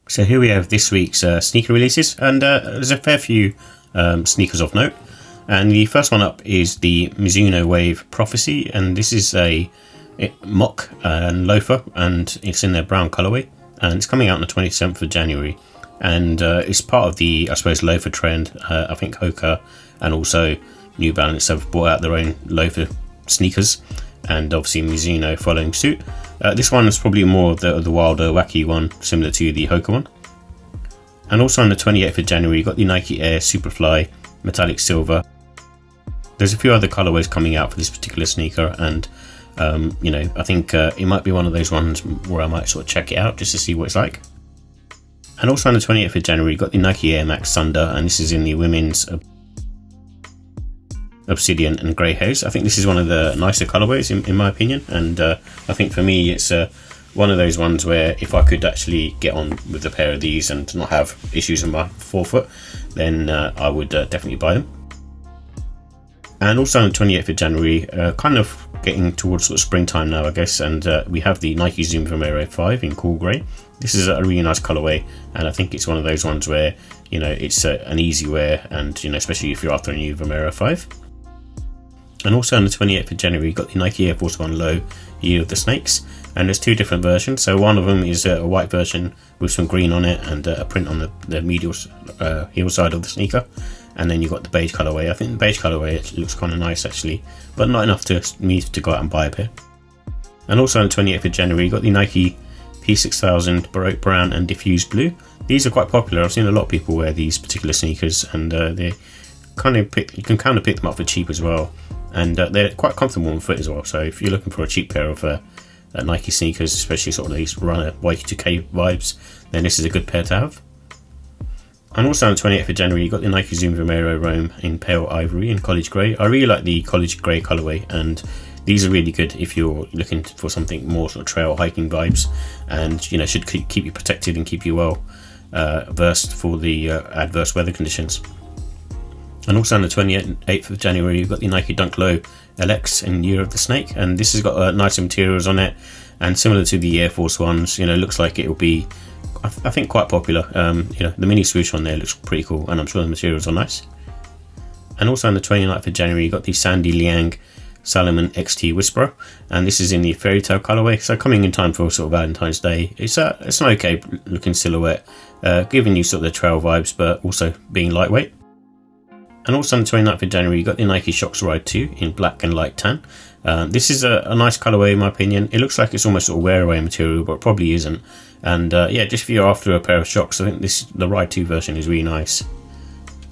So here we have this week's sneaker releases, and there's a fair few sneakers of note. And the first one up is the Mizuno Wave Prophecy, and this is a mock loafer, and it's in their brown colorway, and it's coming out on the 27th of January. And it's part of the, I suppose, loafer trend. I think Hoka and also New Balance have brought out their own loafer sneakers, and obviously Mizuno following suit. This one is probably more of the wilder, wacky one, similar to the Hoka one. And also on the 28th of January, you got the Nike Air Superfly Metallic Silver. There's a few other colorways coming out for this particular sneaker, and I think it might be one of those ones where I might sort of check it out just to see what it's like. And also on the 28th of January, you got the Nike Air Max Thunder, and this is in the women's Obsidian and Grey Haze. I think this is one of the nicer colorways in my opinion, and I think for me it's one of those ones where if I could actually get on with a pair of these and not have issues in my forefoot, then I would definitely buy them. And also on the 28th of January, kind of getting towards sort of springtime now, I guess, and we have the Nike Zoom Vomero 5 in cool grey. This is a really nice colorway, and I think it's one of those ones where it's an easy wear, and especially if you're after a new Vomero 5. And also on the 28th of January, you've got the Nike Air Force 1 Low Year of the Snakes, and there's two different versions. So one of them is a white version with some green on it and a print on the medial heel side of the sneaker, and then you've got the beige colorway. I think the beige colorway looks kind of nice actually, but not enough to me to go out and buy a pair. And also on the 28th of January, you've got the Nike P6000 Baroque Brown and Diffuse Blue. These are quite popular. I've seen a lot of people wear these particular sneakers, and you can kind of pick them up for cheap as well, and they're quite comfortable on foot as well. So if you're looking for a cheap pair of Nike sneakers, especially sort of these runner Y2K vibes, then this is a good pair to have. And also on the 28th of January, you got the Nike Zoom Vomero Rome in Pale Ivory and College Grey. I really like the College Grey colorway, and these are really good if you're looking for something more sort of trail hiking vibes, and should keep you protected and keep you well versed for the adverse weather conditions. And also on the 28th of January, you've got the Nike Dunk Low LX in Year of the Snake, and this has got nicer materials on it, and similar to the Air Force ones, looks like it will be, I think, quite popular. The mini swoosh on there looks pretty cool, and I'm sure the materials are nice. And also on the 29th of January, you got the Sandy Liang Salomon XT Whisperer, and this is in the Fairy Tale colorway, so coming in time for sort of Valentine's Day. It's an okay looking silhouette, giving you sort of the trail vibes, but also being lightweight. And also on the 29th of January, you got the Nike Shox Ride 2 in black and light tan. This is a nice colorway in my opinion. It looks like it's almost a wear away material, but it probably isn't. And just if you're after a pair of Shox, I think the Ride 2 version is really nice.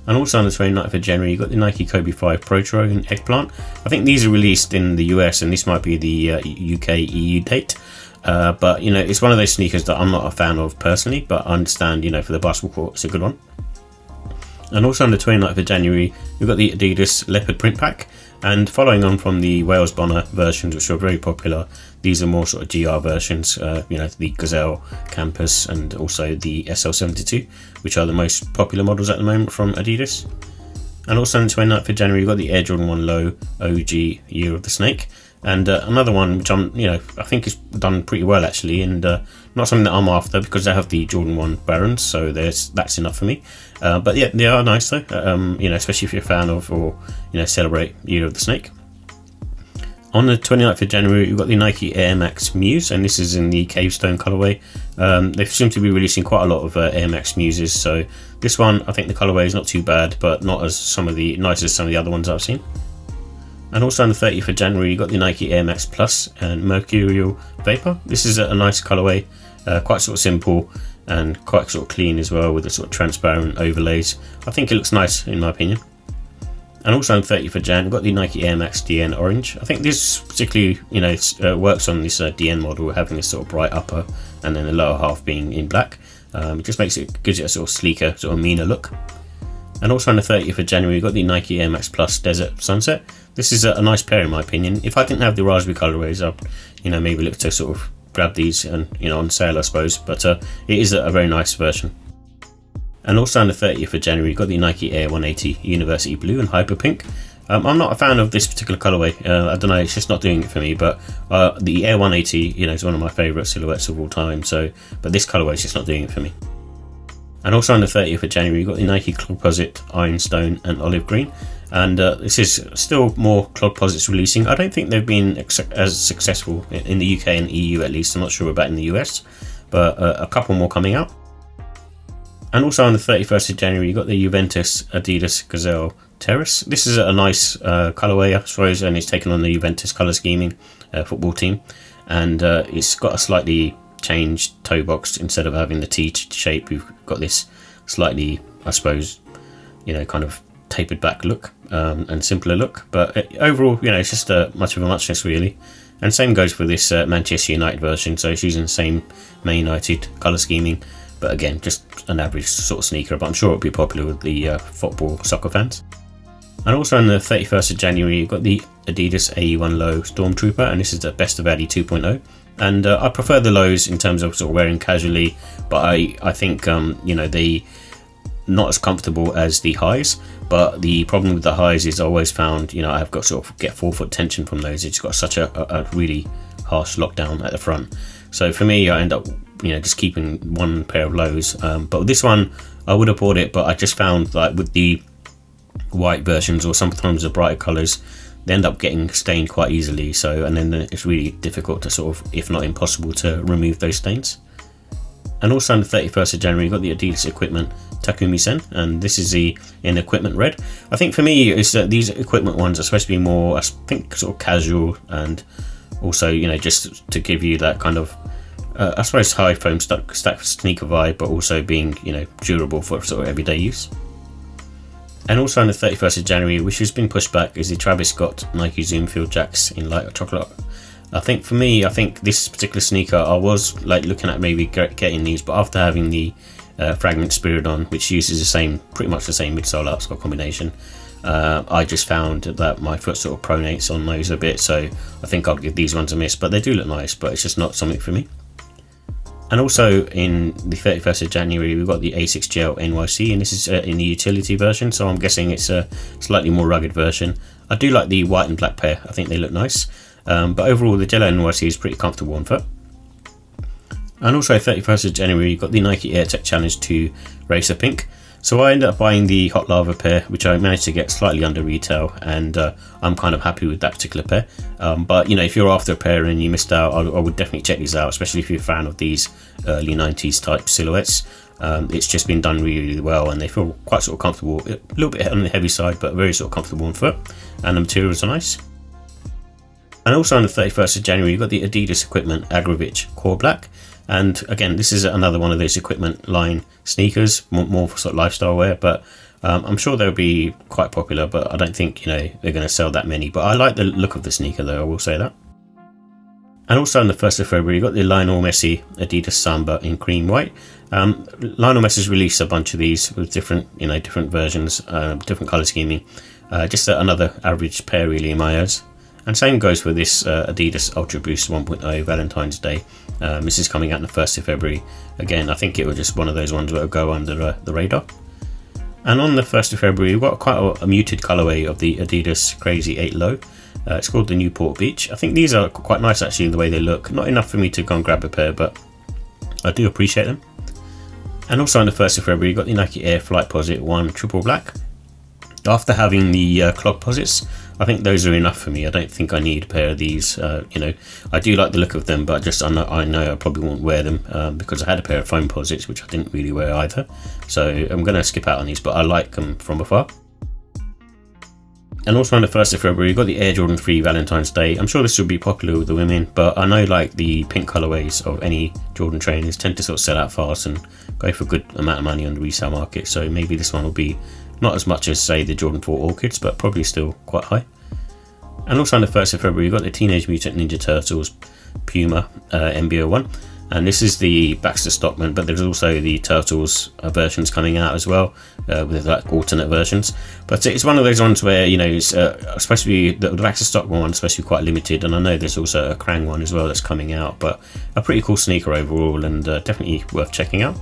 And also on the 29th of January, you got the Nike Kobe 5 Protro in Eggplant. I think these are released in the US, and this might be the UK EU date. But it's one of those sneakers that I'm not a fan of personally, but I understand, for the basketball court, it's a good one. And also on the 29th of January, we've got the Adidas Leopard Print Pack, and following on from the Wales Bonner versions, which are very popular, these are more sort of GR versions, the Gazelle Campus and also the SL72, which are the most popular models at the moment from Adidas. And also on the 29th of January, we've got the Air Jordan 1 Low OG Year of the Snake, and another one which I think is done pretty well actually, and not something that I'm after because they have the Jordan 1 Barons, so that's enough for me. But yeah, they are nice though, especially if you're a fan of or celebrate Year of the Snake. On the 29th of January, you've got the Nike Air Max Muse, and this is in the Cavestone colorway. They seem to be releasing quite a lot of Air Max Muses, so this one, I think the colorway is not too bad, but not as some of the other ones I've seen. And also on the 30th of January, you got the Nike Air Max Plus and Mercurial Vapor. This is a nice colorway, quite sort of simple and quite sort of clean as well, with the sort of transparent overlays. I think it looks nice in my opinion. And also on the 30th of Jan, we've got the Nike Air Max DN Orange. I think this particularly, works on this DN model, having this sort of bright upper and then the lower half being in black. It just gives it a sort of sleeker, sort of meaner look. And also on the 30th of January, we've got the Nike Air Max Plus Desert Sunset. This is a nice pair in my opinion. If I didn't have the raspberry colorways, I'd maybe look to sort of grab these and on sale I suppose, but it is a very nice version. And also on the 30th of January, you've got the Nike Air 180 University Blue and Hyper Pink. I'm not a fan of this particular colorway. I don't know, it's just not doing it for me, but the Air 180 is one of my favourite silhouettes of all time, but this colorway is just not doing it for me. And also on the 30th of January, you've got the Nike Clodposit Ironstone and Olive Green. And this is still more Clodposits releasing. I don't think they've been as successful in the UK and EU at least. I'm not sure about in the US, but a couple more coming out. And also on the 31st of January, you've got the Juventus Adidas Gazelle Terrace. This is a nice colourway, I suppose, and it's taken on the Juventus colour scheming football team. And it's got a slightly changed toe box. Instead of having the T shape, we've got this slightly, I suppose, kind of tapered back look and simpler look. But overall, it's just much of a muchness really. And same goes for this Manchester United version. So it's using the same Man United colour scheming. But again, just an average sort of sneaker, but I'm sure it'll be popular with the football soccer fans. And also on the 31st of January, you've got the Adidas AE1 Low Stormtrooper, and this is the Best of Adi 2.0. And I prefer the lows in terms of sort of wearing casually, but I think they not as comfortable as the highs. But the problem with the highs is I always found I've got sort of get forefoot tension from those. It's got such a really harsh lockdown at the front. So for me, I end up just keeping one pair of lows. But with this one, I would have bought it, but I just found like with the white versions or sometimes the brighter colours, they end up getting stained quite easily. And then it's really difficult to sort of, if not impossible, to remove those stains. And also on the 31st of January, you've got the Adidas Equipment Takumi Sen, and this is in equipment red. I think for me, is that these equipment ones are supposed to be more, I think, sort of casual, and also just to give you that kind of I suppose high foam stack sneaker vibe, but also being durable for sort of everyday use. And also on the 31st of January, which has been pushed back, is the Travis Scott Nike Zoom Field Jaxx in light chocolate. I think for me, this particular sneaker, I was like looking at maybe getting these, but after having the Fragment Spiridon, which uses pretty much the same midsole outsole combination, I just found that my foot sort of pronates on those a bit, so I think I'll give these ones a miss. But they do look nice, but it's just not something for me. And also in the 31st of January, we've got the A6 Gel NYC, and this is in the utility version, so I'm guessing it's a slightly more rugged version. I do like the white and black pair, I think they look nice. But overall, the Gel NYC is pretty comfortable on foot. And also 31st of January, you've got the Nike Air Tech Challenge 2 Racer Pink. So I ended up buying the Hot Lava pair, which I managed to get slightly under retail, and I'm kind of happy with that particular pair. But if you're after a pair and you missed out, I would definitely check these out, especially if you're a fan of these early 90s type silhouettes. It's just been done really, really well, and they feel quite sort of comfortable, a little bit on the heavy side, but very sort of comfortable on foot, and the materials are nice. And also on the 31st of January, you've got the Adidas Equipment Agrovich Core Black. And again, this is another one of those equipment line sneakers, more for sort of lifestyle wear, but I'm sure they'll be quite popular, but I don't think they're going to sell that many. But I like the look of the sneaker though, I will say that. And also on the 1st of February, you've got the Lionel Messi Adidas Samba in cream white. Lionel Messi's released a bunch of these with different versions, different colour scheming. Just another average pair really in my eyes. And same goes for this Adidas Ultra Boost 1.0 Valentine's Day. This is coming out on the 1st of February. Again, I think it was just one of those ones that will go under the radar. And on the 1st of February, we've got quite a muted colourway of the Adidas Crazy 8 Low. It's called the Newport Beach. I think these are quite nice actually, the way they look. Not enough for me to go and grab a pair, but I do appreciate them. And also on the 1st of February, you've got the Nike Air Flightposite 1 Triple Black. After having the Clodposits, I think those are enough for me. I don't think I need a pair of these. I do like the look of them, but I know I probably won't wear them because I had a pair of foam posits which I didn't really wear either. So I'm going to skip out on these, but I like them from afar. And also on the 1st of February, you've got the Air Jordan 3 Valentine's Day. I'm sure this will be popular with the women, but I know like the pink colourways of any Jordan trainers tend to sort of sell out fast and go for a good amount of money on the resale market. So maybe this one will be not as much as say the Jordan 4 Orchids, but probably still quite high. And also on the 1st of February, you've got the Teenage Mutant Ninja Turtles Puma MBO1. And this is the Baxter Stockman, but there's also the Turtles versions coming out as well, with like alternate versions. But it's one of those ones where, it's supposed to be, the Baxter Stockman one is supposed to be quite limited, and I know there's also a Krang one as well that's coming out, but a pretty cool sneaker overall, and definitely worth checking out.